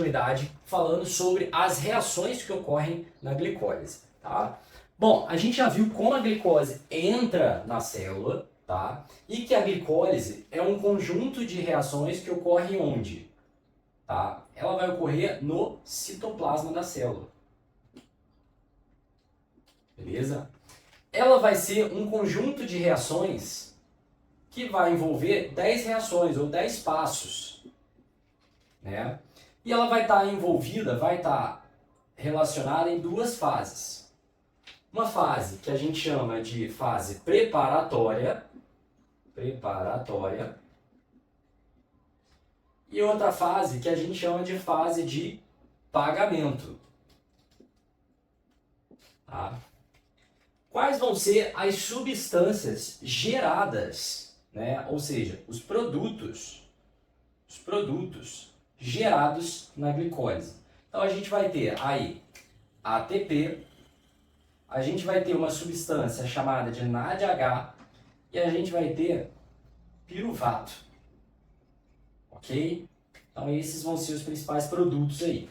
continuidade falando sobre as reações que ocorrem na glicólise, tá? Bom, a gente já viu como a glicose entra na célula, tá? E que a glicólise é um conjunto de reações que ocorrem onde? Tá? Ela vai ocorrer no citoplasma da célula. Beleza? Ela vai ser um conjunto de reações que vai envolver 10 reações ou 10 passos, né? E ela vai estar envolvida, vai estar relacionada em duas fases. Uma fase que a gente chama de fase preparatória, e outra fase que a gente chama de fase de pagamento. Tá? Quais vão ser as substâncias geradas, né? Ou seja, os produtos gerados na glicólise. Então a gente vai ter aí ATP, a gente vai ter uma substância chamada de NADH e a gente vai ter piruvato, ok? Então esses vão ser os principais produtos aí.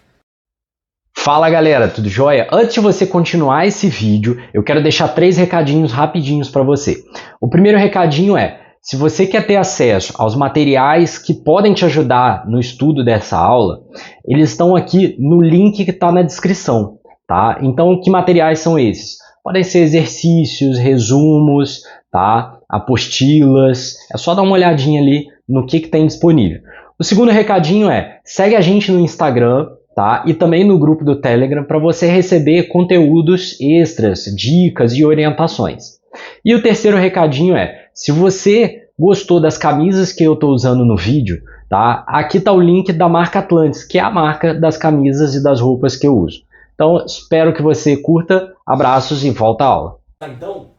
Fala galera, tudo jóia? Antes de você continuar esse vídeo, eu quero deixar 3 recadinhos rapidinhos para você. O primeiro recadinho é, se você quer ter acesso aos materiais que podem te ajudar no estudo dessa aula, eles estão aqui no link que está na descrição, tá? Então, que materiais são esses? Podem ser exercícios, resumos, tá? Apostilas, é só dar uma olhadinha ali no que tem disponível. O segundo recadinho é, segue a gente no Instagram, tá? E também no grupo do Telegram para você receber conteúdos extras, dicas e orientações. E o terceiro recadinho é, se você gostou das camisas que eu estou usando no vídeo, tá? Aqui está o link da marca Atlantis, que é a marca das camisas e das roupas que eu uso. Então, espero que você curta, abraços e volta à aula. Então,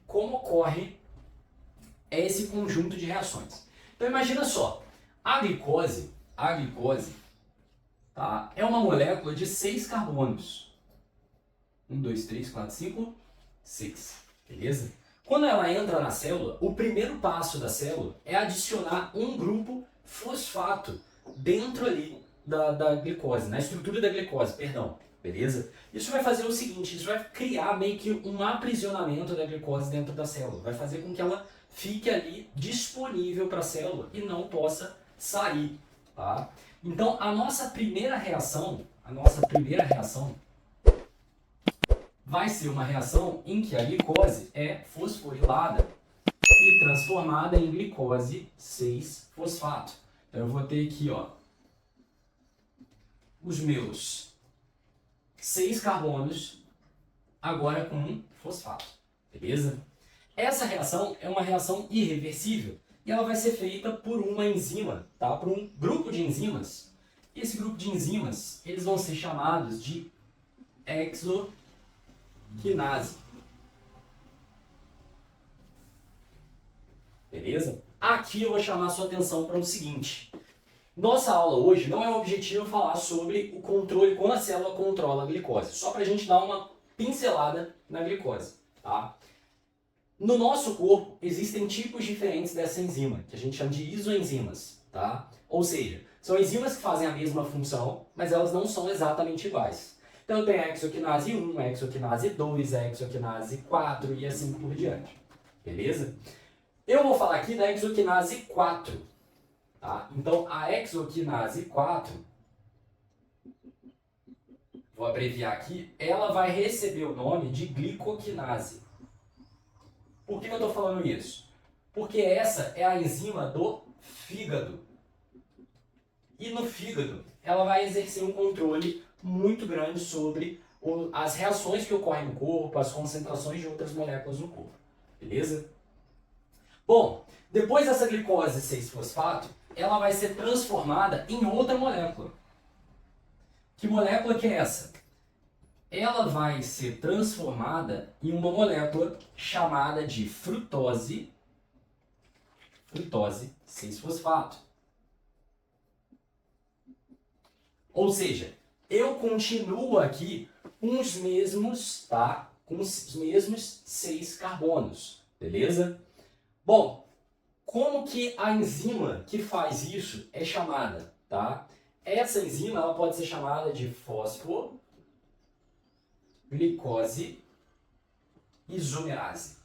como ocorre esse conjunto de reações? Então imagina só, a glicose, tá? É uma molécula de 6 carbonos. 1, 2, 3, 4, 5, 6. Beleza? Quando ela entra na célula, o primeiro passo da célula é adicionar um grupo fosfato dentro ali da glicose, na estrutura da glicose, perdão. Beleza? Isso vai fazer o seguinte, isso vai criar meio que um aprisionamento da glicose dentro da célula. Vai fazer com que ela fique ali disponível para a célula e não possa sair, tá? Então, a nossa primeira reação vai ser uma reação em que a glicose é fosforilada e transformada em glicose 6-fosfato. Então, eu vou ter aqui, ó, os meus 6 carbonos agora com um fosfato, beleza? Essa reação é uma reação irreversível e ela vai ser feita por uma enzima, tá? Por um grupo de enzimas. E esse grupo de enzimas, eles vão ser chamados de exoquinase. Beleza? Aqui eu vou chamar a sua atenção para o seguinte. Nossa aula hoje não é o objetivo falar sobre o controle, como a célula controla a glicose. Só para a gente dar uma pincelada na glicose, tá? No nosso corpo existem tipos diferentes dessa enzima, que a gente chama de isoenzimas, tá? Ou seja, são enzimas que fazem a mesma função, mas elas não são exatamente iguais. Então tem a exoquinase 1, a exoquinase 2, a exoquinase 4 e assim por diante. Beleza? Eu vou falar aqui da exoquinase 4. Tá? Então a exoquinase 4, vou abreviar aqui, ela vai receber o nome de glicoquinase. Por que eu estou falando isso? Porque essa é a enzima do fígado. E no fígado, ela vai exercer um controle muito grande sobre as reações que ocorrem no corpo, as concentrações de outras moléculas no corpo. Beleza? Bom, depois dessa glicose 6-fosfato, ela vai ser transformada em outra molécula. Que molécula que é essa? Ela vai ser transformada em uma molécula chamada de frutose 6-fosfato. Ou seja, eu continuo aqui com os mesmos, tá? Com os mesmos 6 carbonos, beleza? Bom, como que a enzima que faz isso é chamada, tá? essa enzima ela pode ser chamada de fosfoglicose isomerase.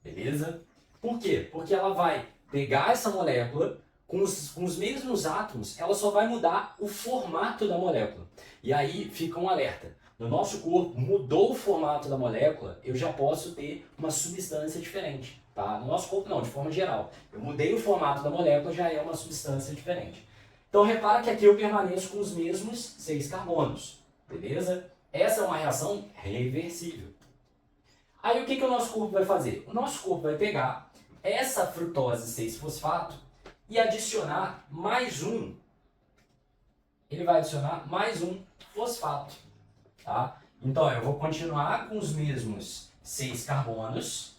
Beleza? Por quê? Porque ela vai pegar essa molécula com os mesmos átomos, ela só vai mudar o formato da molécula. E aí fica um alerta. No nosso corpo, mudou o formato da molécula, eu já posso ter uma substância diferente. Tá? No nosso corpo não, de forma geral. Eu mudei o formato da molécula, já é uma substância diferente. Então repara que aqui eu permaneço com os mesmos 6 carbonos. Beleza? Essa é uma reação reversível. Aí o que o nosso corpo vai fazer? O nosso corpo vai pegar essa frutose 6-fosfato e adicionar mais um. Ele vai adicionar mais um fosfato. Tá? Então eu vou continuar com os mesmos 6 carbonos,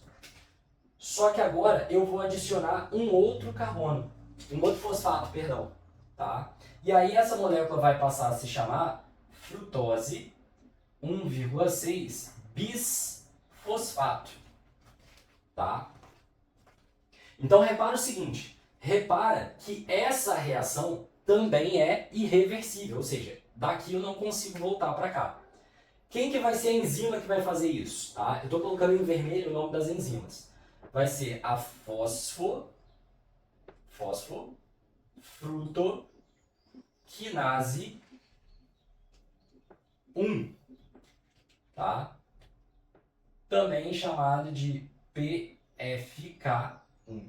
só que agora eu vou adicionar um outro carbono, um outro fosfato, perdão. Tá? E aí essa molécula vai passar a se chamar frutose 1,6 bisfosfato. Tá? Então repara o seguinte, repara que essa reação também é irreversível, ou seja, daqui eu não consigo voltar para cá. Quem que vai ser a enzima que vai fazer isso? Tá? Eu estou colocando em vermelho o nome das enzimas. Vai ser a fosfofrutoquinase 1, tá? Também chamado de PFK1,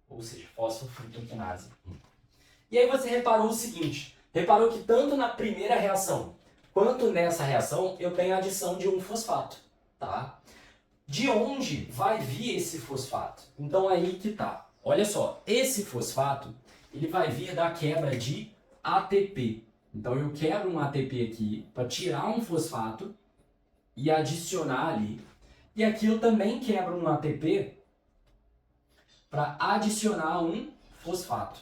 ou seja, fosfofrutoquinase 1. E aí você reparou o seguinte, reparou que tanto na primeira reação quanto nessa reação eu tenho a adição de um fosfato, tá? De onde vai vir esse fosfato? Então aí que tá. Olha só, esse fosfato, ele vai vir da quebra de ATP. Então eu quebro um ATP aqui para tirar um fosfato e adicionar ali. E aqui eu também quebro um ATP para adicionar um fosfato.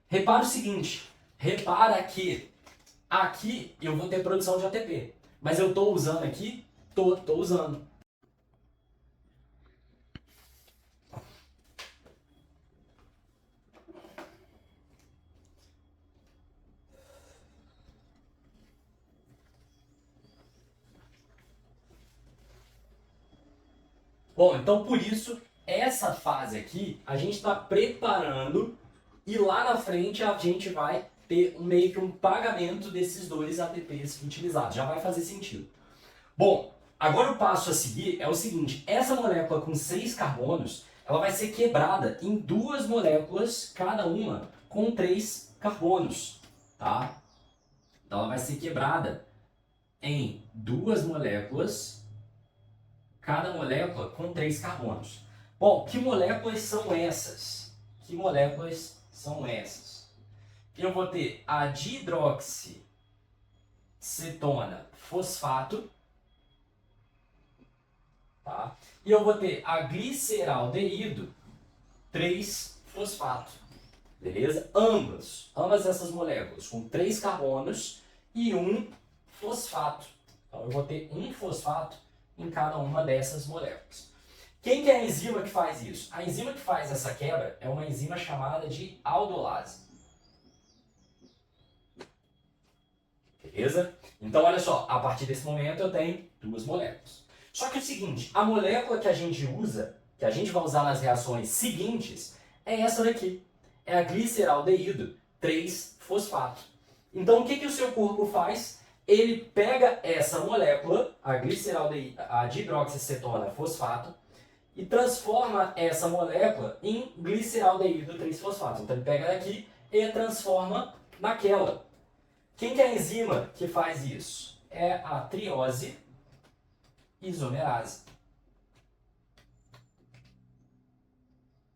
Repara o seguinte, repara que aqui eu vou ter produção de ATP, mas eu estou usando aqui? Tô usando. Bom, então por isso, essa fase aqui, a gente está preparando e lá na frente a gente vai ter meio que um pagamento desses 2 ATPs utilizados. Já vai fazer sentido. Bom, agora o passo a seguir é o seguinte, essa molécula com 6 carbonos, ela vai ser quebrada em 2 moléculas, cada uma com 3 carbonos, tá? Então ela vai ser quebrada em 2 moléculas, cada molécula com 3 carbonos. Bom, que moléculas são essas? Que moléculas são essas? Eu vou ter a dihidroxicetona fosfato, tá? E eu vou ter a gliceraldeído 3-fosfato, beleza? Ambas essas moléculas com 3 carbonos e um fosfato. Então eu vou ter um fosfato em cada uma dessas moléculas. Quem que é a enzima que faz isso? A enzima que faz essa quebra é uma enzima chamada de aldolase. Beleza? Então, olha só, a partir desse momento eu tenho 2 moléculas. Só que é o seguinte, a molécula que a gente usa, que a gente vai usar nas reações seguintes, é essa daqui. É a gliceraldeído 3-fosfato. Então, o que o seu corpo faz? Ele pega essa molécula, a dihidroxicetona fosfato, e transforma essa molécula em gliceraldeído 3-fosfato. Então, ele pega daqui e transforma naquela. Quem que é a enzima que faz isso? É a triose isomerase.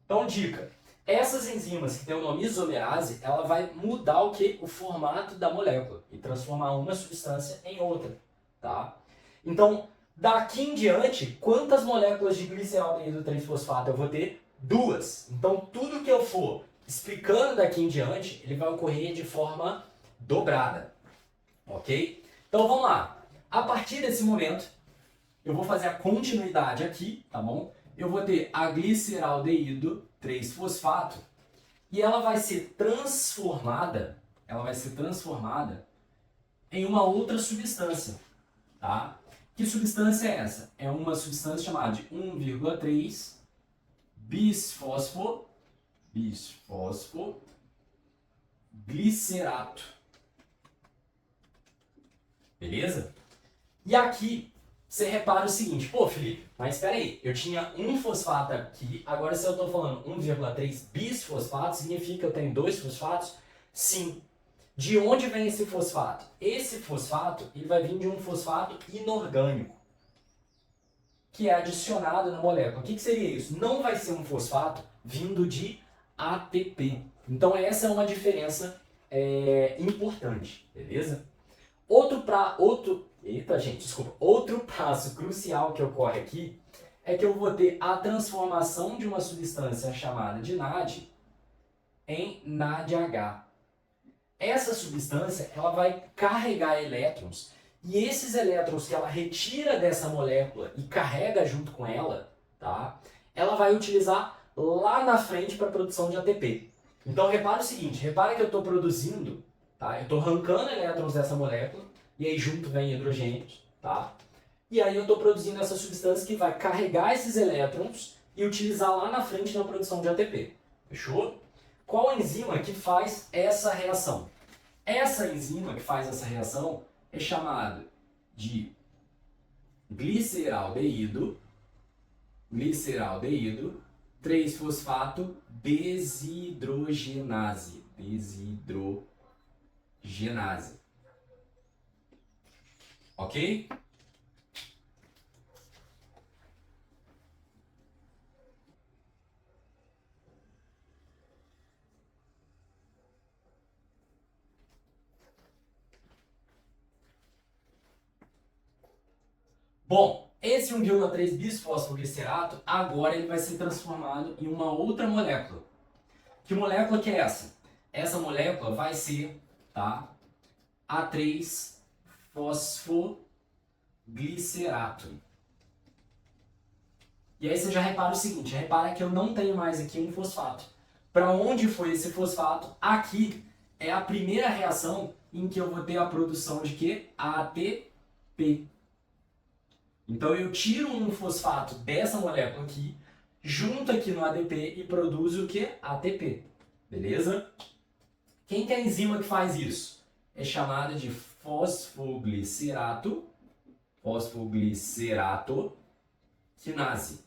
Então, dica. Essas enzimas que tem o nome isomerase, ela vai mudar o que? O formato da molécula e transformar uma substância em outra, tá? Então, daqui em diante, quantas moléculas de gliceraldeído 3-fosfato eu vou ter? 2. Então, tudo que eu for explicando daqui em diante, ele vai ocorrer de forma dobrada, ok? Então, vamos lá. A partir desse momento, eu vou fazer a continuidade aqui, tá bom? Eu vou ter a gliceraldeído 3-fosfato, e ela vai ser transformada em uma outra substância, tá? Que substância é essa? É uma substância chamada de 1,3 bisfosfoglicerato. Beleza? E aqui você repara o seguinte, pô, Felipe, mas espera aí, eu tinha um fosfato aqui, agora se eu estou falando 1,3 bisfosfato, significa que eu tenho 2 fosfatos? Sim. De onde vem esse fosfato? Esse fosfato ele vai vir de um fosfato inorgânico, que é adicionado na molécula. O que seria isso? Não vai ser um fosfato vindo de ATP. Então essa é uma diferença importante, beleza? Outro passo crucial que ocorre aqui é que eu vou ter a transformação de uma substância chamada de NAD em NADH. Essa substância ela vai carregar elétrons e esses elétrons que ela retira dessa molécula e carrega junto com ela, tá? Ela vai utilizar lá na frente para a produção de ATP. Então repara o seguinte, repara que eu estou produzindo, tá? Eu estou arrancando elétrons dessa molécula e aí junto vem hidrogênios, tá? E aí eu estou produzindo essa substância que vai carregar esses elétrons e utilizar lá na frente na produção de ATP. Fechou? Qual a enzima que faz essa reação? Essa enzima que faz essa reação é chamada de gliceraldeído 3-fosfato desidrogenase. Ok? Bom, esse 1,3 bisfosfoglicerato, agora ele vai ser transformado em uma outra molécula. Que molécula que é essa? Essa molécula vai ser, tá, A3-fosfoglicerato. E aí você já repara o seguinte, repara que eu não tenho mais aqui um fosfato. Para onde foi esse fosfato? Aqui é a primeira reação em que eu vou ter a produção de quê? ATP. Então eu tiro um fosfato dessa molécula aqui, junto aqui no ADP e produzo o que? ATP. Beleza? Quem que é a enzima que faz isso? É chamada de fosfoglicerato quinase.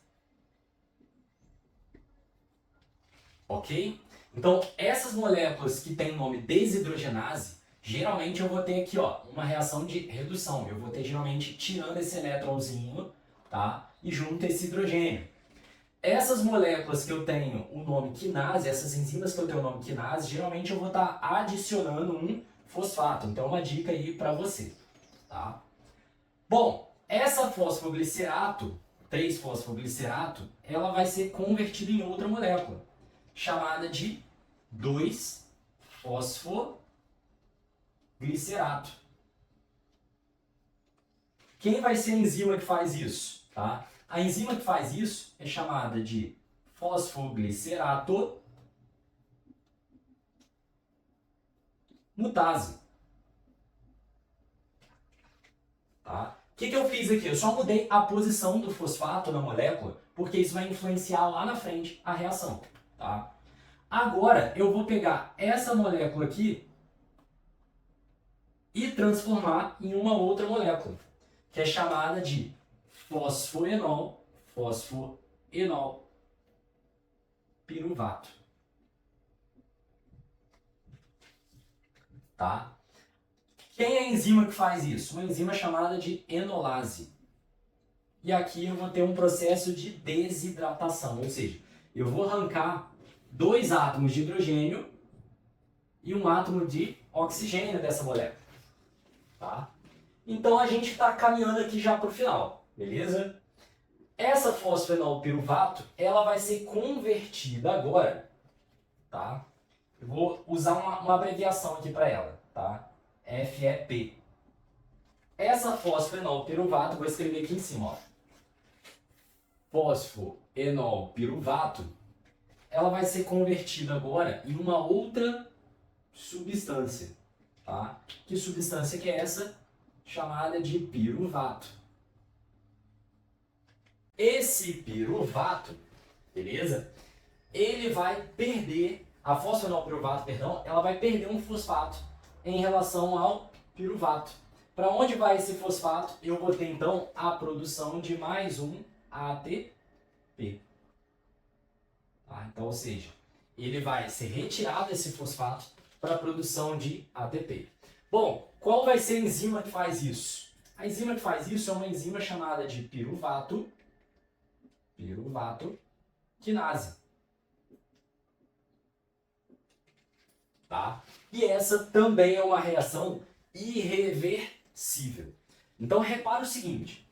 Ok? Então essas moléculas que têm o nome desidrogenase, geralmente eu vou ter aqui, ó, uma reação de redução. Eu vou ter geralmente tirando esse elétronzinho, tá? E junto esse hidrogênio. Essas moléculas que eu tenho o nome quinase, essas enzimas que eu tenho o nome quinase, geralmente eu vou estar adicionando um fosfato. Então uma dica aí para você, tá? Bom, essa fosfoglicerato, 3-fosfoglicerato, ela vai ser convertida em outra molécula, chamada de 2-fosfoglicerato. Quem vai ser a enzima que faz isso? Tá? A enzima que faz isso é chamada de fosfoglicerato mutase. Tá? O que eu fiz aqui? Eu só mudei a posição do fosfato na molécula, porque isso vai influenciar lá na frente a reação. Tá? Agora eu vou pegar essa molécula aqui e transformar em uma outra molécula, que é chamada de fosfoenol piruvato. Tá? Quem é a enzima que faz isso? Uma enzima chamada de enolase. E aqui eu vou ter um processo de desidratação, ou seja, eu vou arrancar 2 átomos de hidrogênio e um átomo de oxigênio dessa molécula. Tá? Então a gente está caminhando aqui já para o final, beleza? Essa fosfenol piruvato, ela vai ser convertida agora, tá? Eu vou usar uma abreviação aqui para ela, tá? FEP. Essa fosfenol piruvato, vou escrever aqui em cima, ó. Fosfoenol piruvato, ela vai ser convertida agora em uma outra substância, tá? Que substância que é essa? Chamada de piruvato. Esse piruvato, beleza? Ele vai perder, a fosfenolpiruvato, perdão, ela vai perder um fosfato em relação ao piruvato. Para onde vai esse fosfato? Eu vou ter então a produção de mais um ATP. Tá? Então, ou seja, ele vai ser retirado esse fosfato para a produção de ATP. Bom, qual vai ser a enzima que faz isso? A enzima que faz isso é uma enzima chamada de piruvato quinase. Tá? E essa também é uma reação irreversível. Então repara o seguinte,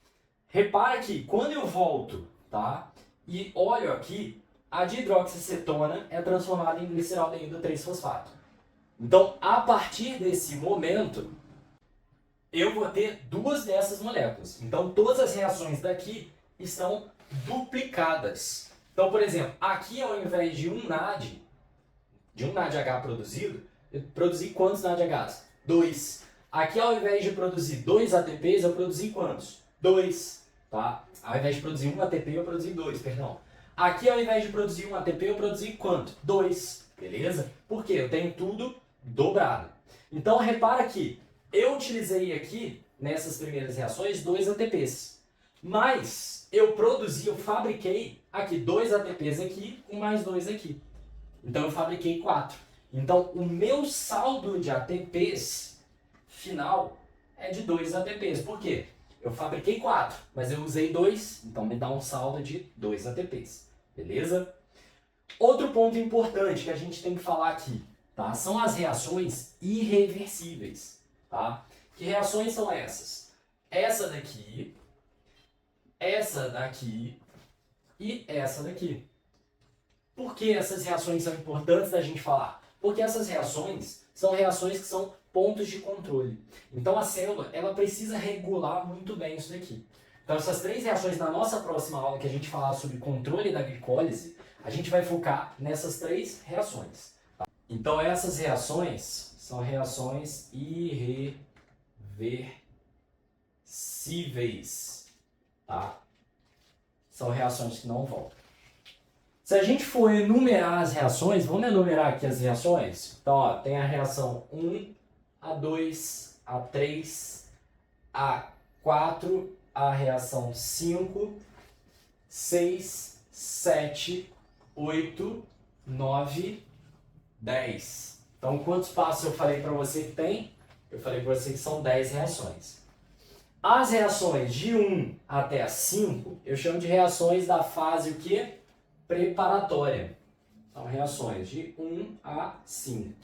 repara que quando eu volto, tá, e olho aqui, a dihidroxiacetona é transformada em gliceraldeído 3-fosfato. Então, a partir desse momento, eu vou ter duas dessas moléculas. Então, todas as reações daqui estão duplicadas. Então, por exemplo, aqui ao invés de um NAD H produzido, eu produzi quantos NADHs? 2. Aqui ao invés de produzir 2 ATPs, eu produzi quantos? 2. Tá? Ao invés de produzir um ATP, eu produzi 2, perdão. Aqui ao invés de produzir um ATP, eu produzi quanto? 2. Beleza? Por quê? Eu tenho tudo dobrado. Então, repara que eu utilizei aqui, nessas primeiras reações, 2 ATPs. Mas eu fabriquei aqui 2 ATPs aqui com mais 2 aqui. Então eu fabriquei 4. Então o meu saldo de ATPs final é de 2 ATPs. Por quê? Eu fabriquei 4, mas eu usei 2, então me dá um saldo de 2 ATPs. Beleza? Outro ponto importante que a gente tem que falar aqui, tá? São as reações irreversíveis. Tá? Que reações são essas? Essa daqui e essa daqui. Por que essas reações são importantes da gente falar? Porque essas reações são reações que são pontos de controle. Então a célula ela precisa regular muito bem isso daqui. Então essas 3 reações, na nossa próxima aula que a gente falar sobre controle da glicólise, a gente vai focar nessas 3 reações. Tá? Então essas reações são reações irreversíveis. Tá? São reações que não voltam. Se a gente for enumerar as reações, vamos enumerar aqui as reações? Então, ó, tem a reação 1, A2, A3, A4, a reação 5, 6, 7, 8, 9, 10. Então, quantos passos eu falei para você que tem? Eu falei para você que são 10 reações. As reações de 1 até a 5, eu chamo de reações da fase o quê? Preparatória. São reações de 1 a 5.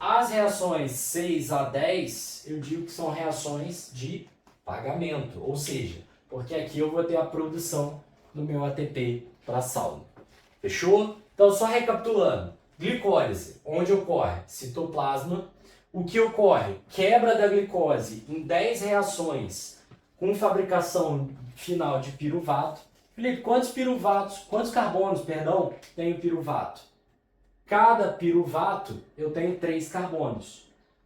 As reações 6 a 10, eu digo que são reações de pagamento, ou seja, porque aqui eu vou ter a produção do meu ATP para saldo. Fechou? Então, só recapitulando. Glicólise, onde ocorre? Citoplasma. O que ocorre? Quebra da glicose em 10 reações com fabricação final de piruvato. Felipe, quantos carbonos, tem o piruvato? Cada piruvato eu tenho 3 carbonos.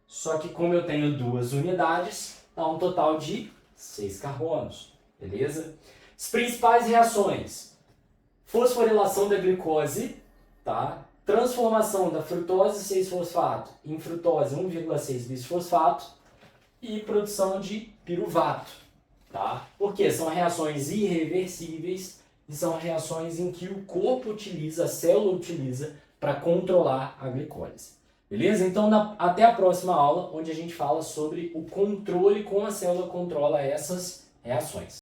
Só que como eu tenho 2 unidades, dá um total de 6 carbonos. Beleza? As principais reações: fosforilação da glicose, tá? Transformação da frutose 6-fosfato em frutose 1,6 bisfosfato e produção de piruvato. Tá? Porque são reações irreversíveis e são reações em que o corpo utiliza, a célula utiliza para controlar a glicólise. Beleza? Então até a próxima aula, onde a gente fala sobre o controle, como a célula controla essas reações.